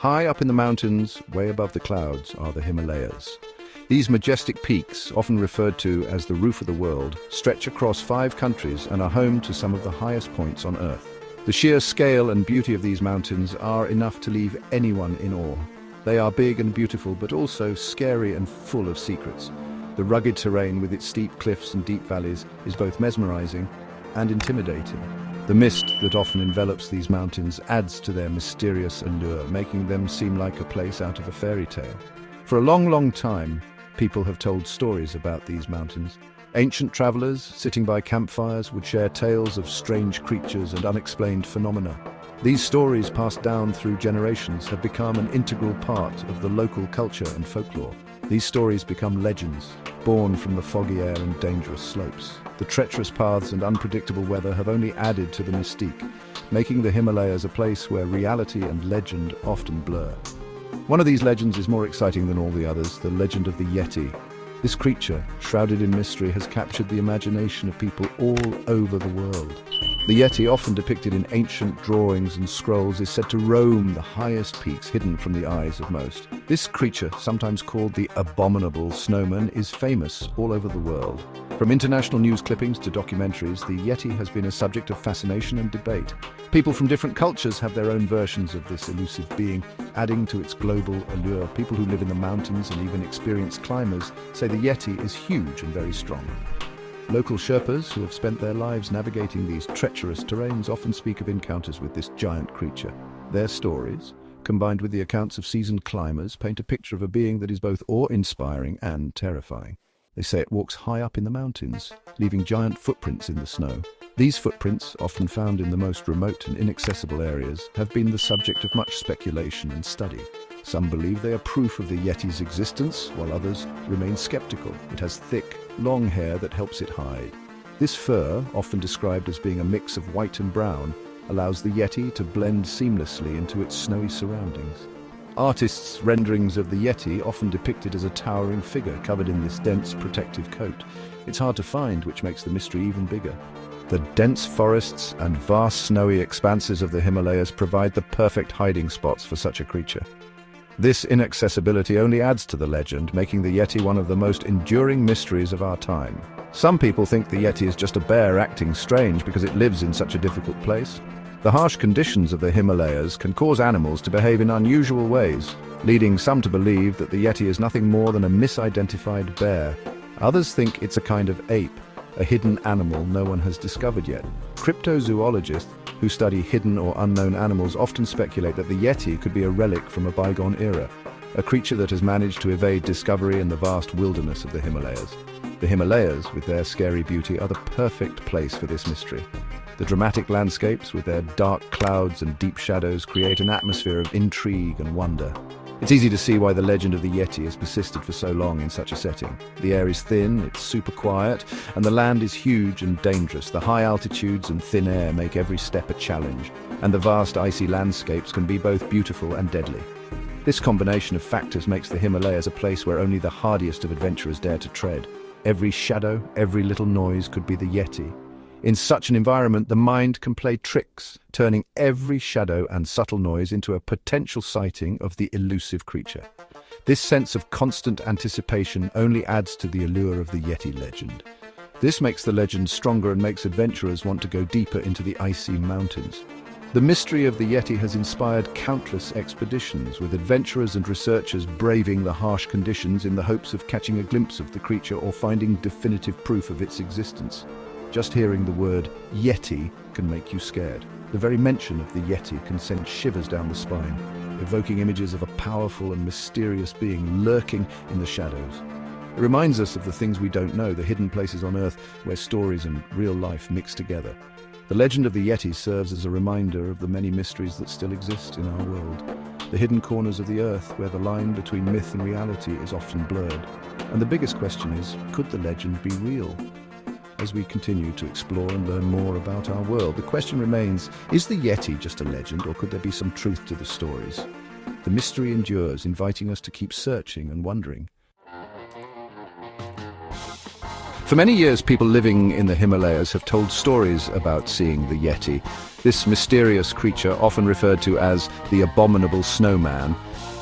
High up in the mountains, way above the clouds, are the Himalayas. These majestic peaks, often referred to as the roof of the world, stretch across 5 countries and are home to some of the highest points on Earth. The sheer scale and beauty of these mountains are enough to leave anyone in awe. They are big and beautiful, but also scary and full of secrets. The rugged terrain with its steep cliffs and deep valleys is both mesmerizing and intimidating. The mist that often envelops these mountains adds to their mysterious allure, making them seem like a place out of a fairy tale. For a long, long time, people have told stories about these mountains. Ancient travelers, sitting by campfires, would share tales of strange creatures and unexplained phenomena. These stories, passed down through generations, have become an integral part of the local culture and folklore. These stories become legends, born from the foggy air and dangerous slopes. The treacherous paths and unpredictable weather have only added to the mystique, making the Himalayas a place where reality and legend often blur. One of these legends is more exciting than all the others, the legend of the Yeti. This creature, shrouded in mystery, has captured the imagination of people all over the world. The Yeti, often depicted in ancient drawings and scrolls, is said to roam the highest peaks hidden from the eyes of most. This creature, sometimes called the Abominable Snowman, is famous all over the world. From international news clippings to documentaries, the Yeti has been a subject of fascination and debate. People from different cultures have their own versions of this elusive being, adding to its global allure. People who live in the mountains and even experienced climbers say the Yeti is huge and very strong. Local Sherpas, who have spent their lives navigating these treacherous terrains, often speak of encounters with this giant creature. Their stories, combined with the accounts of seasoned climbers, paint a picture of a being that is both awe-inspiring and terrifying. They say it walks high up in the mountains, leaving giant footprints in the snow. These footprints, often found in the most remote and inaccessible areas, have been the subject of much speculation and study. Some believe they are proof of the Yeti's existence, while others remain skeptical. It has thick, long hair that helps it hide. This fur, often described as being a mix of white and brown, allows the Yeti to blend seamlessly into its snowy surroundings. Artists' renderings of the Yeti often depict it as a towering figure covered in this dense protective coat. It's hard to find, which makes the mystery even bigger. The dense forests and vast snowy expanses of the Himalayas provide the perfect hiding spots for such a creature. This inaccessibility only adds to the legend, making the Yeti one of the most enduring mysteries of our time. Some people think the Yeti is just a bear acting strange because it lives in such a difficult place. The harsh conditions of the Himalayas can cause animals to behave in unusual ways, leading some to believe that the Yeti is nothing more than a misidentified bear. Others think it's a kind of ape, a hidden animal no one has discovered yet. Cryptozoologists who study hidden or unknown animals often speculate that the Yeti could be a relic from a bygone era, a creature that has managed to evade discovery in the vast wilderness of the Himalayas. The Himalayas, with their scary beauty, are the perfect place for this mystery. The dramatic landscapes, with their dark clouds and deep shadows, create an atmosphere of intrigue and wonder. It's easy to see why the legend of the Yeti has persisted for so long in such a setting. The air is thin, it's super quiet, and the land is huge and dangerous. The high altitudes and thin air make every step a challenge, and the vast icy landscapes can be both beautiful and deadly. This combination of factors makes the Himalayas a place where only the hardiest of adventurers dare to tread. Every shadow, every little noise could be the Yeti. In such an environment, the mind can play tricks, turning every shadow and subtle noise into a potential sighting of the elusive creature. This sense of constant anticipation only adds to the allure of the Yeti legend. This makes the legend stronger and makes adventurers want to go deeper into the icy mountains. The mystery of the Yeti has inspired countless expeditions, with adventurers and researchers braving the harsh conditions in the hopes of catching a glimpse of the creature or finding definitive proof of its existence. Just hearing the word Yeti can make you scared. The very mention of the Yeti can send shivers down the spine, evoking images of a powerful and mysterious being lurking in the shadows. It reminds us of the things we don't know, the hidden places on Earth where stories and real life mix together. The legend of the Yeti serves as a reminder of the many mysteries that still exist in our world. The hidden corners of the Earth where the line between myth and reality is often blurred. And the biggest question is, could the legend be real? As we continue to explore and learn more about our world, the question remains, is the Yeti just a legend, or could there be some truth to the stories? The mystery endures, inviting us to keep searching and wondering. For many years, people living in the Himalayas have told stories about seeing the Yeti. This mysterious creature, often referred to as the Abominable Snowman,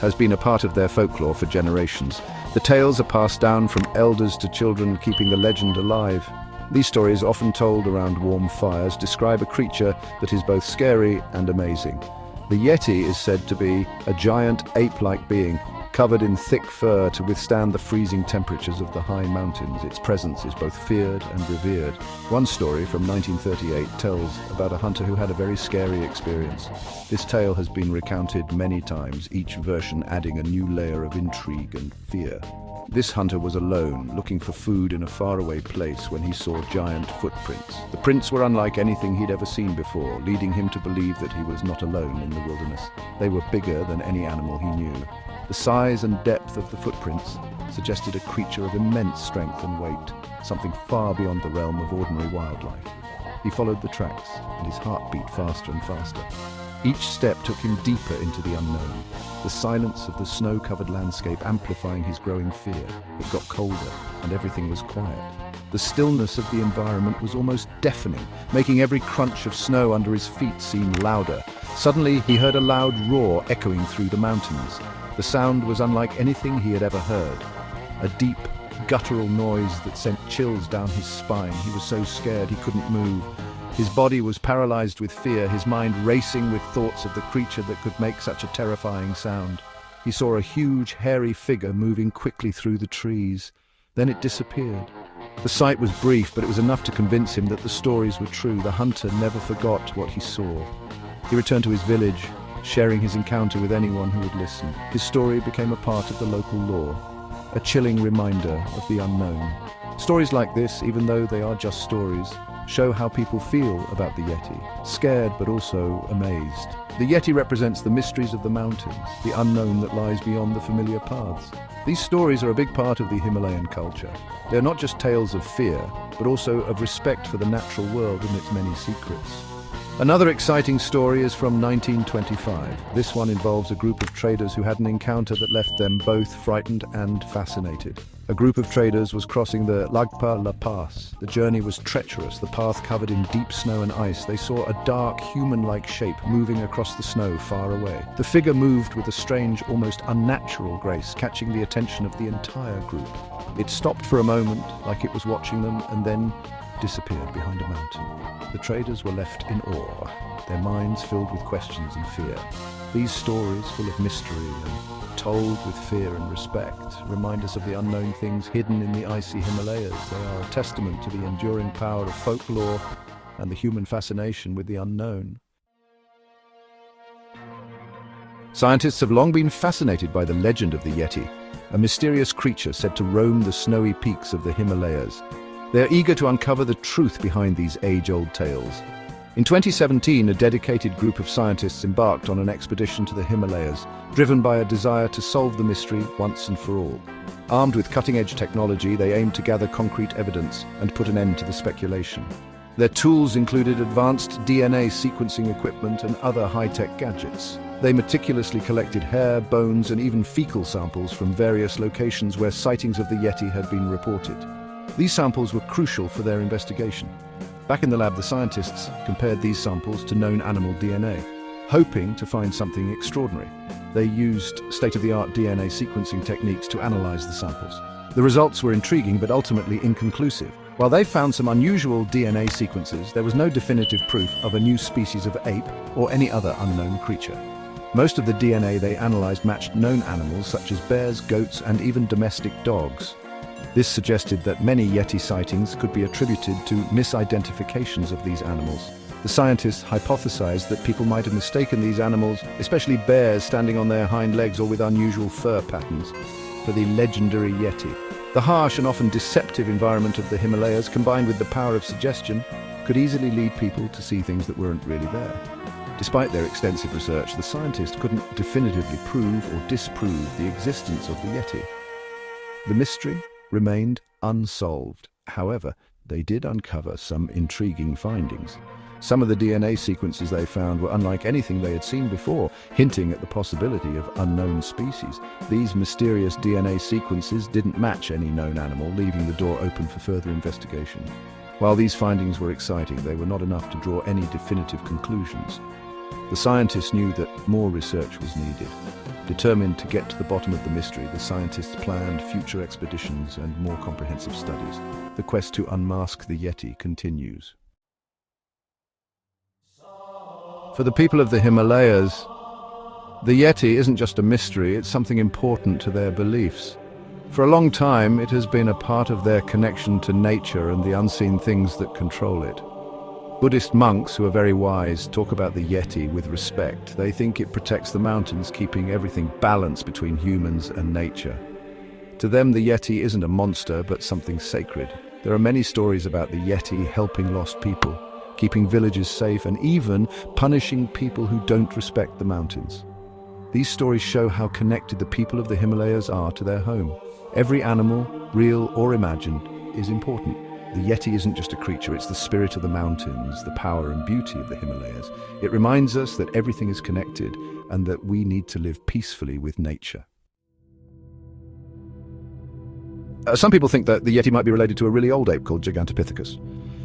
has been a part of their folklore for generations. The tales are passed down from elders to children, keeping the legend alive. These stories, often told around warm fires, describe a creature that is both scary and amazing. The Yeti is said to be a giant ape-like being, covered in thick fur to withstand the freezing temperatures of the high mountains. Its presence is both feared and revered. One story from 1938 tells about a hunter who had a very scary experience. This tale has been recounted many times, each version adding a new layer of intrigue and fear. This hunter was alone, looking for food in a faraway place when he saw giant footprints. The prints were unlike anything he'd ever seen before, leading him to believe that he was not alone in the wilderness. They were bigger than any animal he knew. The size and depth of the footprints suggested a creature of immense strength and weight, something far beyond the realm of ordinary wildlife. He followed the tracks, and his heart beat faster and faster. Each step took him deeper into the unknown, the silence of the snow-covered landscape amplifying his growing fear. It got colder, and everything was quiet. The stillness of the environment was almost deafening, making every crunch of snow under his feet seem louder. Suddenly, he heard a loud roar echoing through the mountains. The sound was unlike anything he had ever heard. A deep, guttural noise that sent chills down his spine. He was so scared he couldn't move. His body was paralyzed with fear, his mind racing with thoughts of the creature that could make such a terrifying sound. He saw a huge, hairy figure moving quickly through the trees. Then it disappeared. The sight was brief, but it was enough to convince him that the stories were true. The hunter never forgot what he saw. He returned to his village, sharing his encounter with anyone who would listen. His story became a part of the local lore, a chilling reminder of the unknown. Stories like this, even though they are just stories, show how people feel about the Yeti, scared but also amazed. The Yeti represents the mysteries of the mountains, the unknown that lies beyond the familiar paths. These stories are a big part of the Himalayan culture. They're not just tales of fear, but also of respect for the natural world and its many secrets. Another exciting story is from 1925. This one involves a group of traders who had an encounter that left them both frightened and fascinated. A group of traders was crossing the Lagpa La Pass. The journey was treacherous, the path covered in deep snow and ice. They saw a dark, human-like shape moving across the snow far away. The figure moved with a strange, almost unnatural grace, catching the attention of the entire group. It stopped for a moment, like it was watching them, and then disappeared behind a mountain. The traders were left in awe, their minds filled with questions and fear. These stories, full of mystery and told with fear and respect, remind us of the unknown things hidden in the icy Himalayas. They are a testament to the enduring power of folklore and the human fascination with the unknown. Scientists have long been fascinated by the legend of the Yeti, a mysterious creature said to roam the snowy peaks of the Himalayas. They are eager to uncover the truth behind these age-old tales. In 2017, a dedicated group of scientists embarked on an expedition to the Himalayas, driven by a desire to solve the mystery once and for all. Armed with cutting-edge technology, they aimed to gather concrete evidence and put an end to the speculation. Their tools included advanced DNA sequencing equipment and other high-tech gadgets. They meticulously collected hair, bones, and even fecal samples from various locations where sightings of the Yeti had been reported. These samples were crucial for their investigation. Back in the lab, the scientists compared these samples to known animal DNA, hoping to find something extraordinary. They used state-of-the-art DNA sequencing techniques to analyze the samples. The results were intriguing but ultimately inconclusive. While they found some unusual DNA sequences, there was no definitive proof of a new species of ape or any other unknown creature. Most of the DNA they analyzed matched known animals such as bears, goats, and even domestic dogs. This suggested that many Yeti sightings could be attributed to misidentifications of these animals. The scientists hypothesized that people might have mistaken these animals, especially bears standing on their hind legs or with unusual fur patterns, for the legendary Yeti. The harsh and often deceptive environment of the Himalayas, combined with the power of suggestion, could easily lead people to see things that weren't really there. Despite their extensive research, the scientists couldn't definitively prove or disprove the existence of the Yeti. The mystery remained unsolved. However, they did uncover some intriguing findings. Some of the DNA sequences they found were unlike anything they had seen before, hinting at the possibility of unknown species. These mysterious DNA sequences didn't match any known animal, leaving the door open for further investigation. While these findings were exciting, they were not enough to draw any definitive conclusions. The scientists knew that more research was needed. Determined to get to the bottom of the mystery, the scientists planned future expeditions and more comprehensive studies. The quest to unmask the Yeti continues. For the people of the Himalayas, the Yeti isn't just a mystery, it's something important to their beliefs. For a long time, it has been a part of their connection to nature and the unseen things that control it. Buddhist monks, who are very wise, talk about the Yeti with respect. They think it protects the mountains, keeping everything balanced between humans and nature. To them, the Yeti isn't a monster, but something sacred. There are many stories about the Yeti helping lost people, keeping villages safe, and even punishing people who don't respect the mountains. These stories show how connected the people of the Himalayas are to their home. Every animal, real or imagined, is important. The Yeti isn't just a creature, it's the spirit of the mountains, the power and beauty of the Himalayas. It reminds us that everything is connected and that we need to live peacefully with nature. Some people think that the Yeti might be related to a really old ape called Gigantopithecus.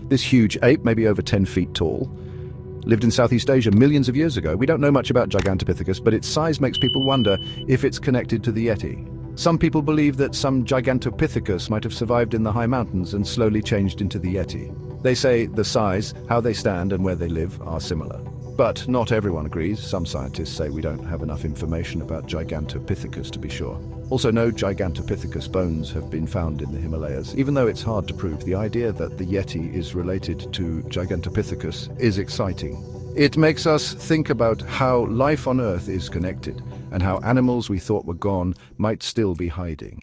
This huge ape, maybe over 10 feet tall, lived in Southeast Asia millions of years ago. We don't know much about Gigantopithecus, but its size makes people wonder if it's connected to the Yeti. Some people believe that some Gigantopithecus might have survived in the high mountains and slowly changed into the Yeti. They say the size, how they stand, and where they live are similar. But not everyone agrees. Some scientists say we don't have enough information about Gigantopithecus to be sure. Also, no Gigantopithecus bones have been found in the Himalayas. Even though it's hard to prove, the idea that the Yeti is related to Gigantopithecus is exciting. It makes us think about how life on Earth is connected and how animals we thought were gone might still be hiding.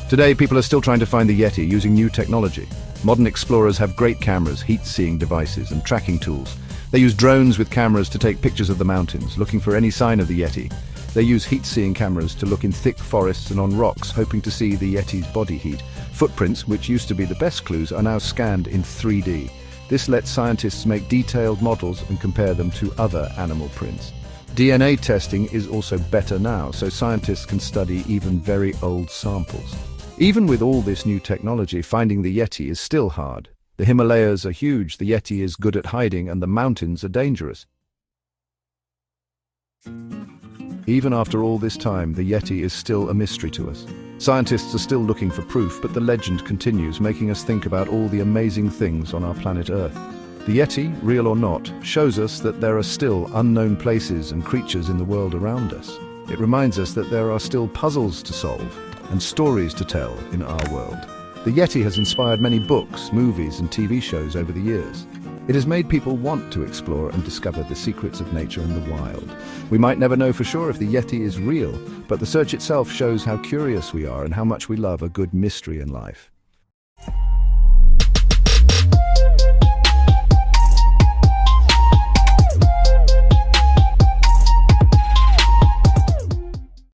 Today, people are still trying to find the Yeti using new technology. Modern explorers have great cameras, heat-seeing devices, and tracking tools. They use drones with cameras to take pictures of the mountains, looking for any sign of the Yeti. They use heat-seeing cameras to look in thick forests and on rocks, hoping to see the Yeti's body heat. Footprints, which used to be the best clues, are now scanned in 3D. This lets scientists make detailed models and compare them to other animal prints. DNA testing is also better now, so scientists can study even very old samples. Even with all this new technology, finding the Yeti is still hard. The Himalayas are huge, the Yeti is good at hiding, and the mountains are dangerous. Even after all this time, the Yeti is still a mystery to us. Scientists are still looking for proof, but the legend continues, making us think about all the amazing things on our planet Earth. The Yeti, real or not, shows us that there are still unknown places and creatures in the world around us. It reminds us that there are still puzzles to solve and stories to tell in our world. The Yeti has inspired many books, movies, and TV shows over the years. It has made people want to explore and discover the secrets of nature and the wild. We might never know for sure if the Yeti is real, but the search itself shows how curious we are and how much we love a good mystery in life.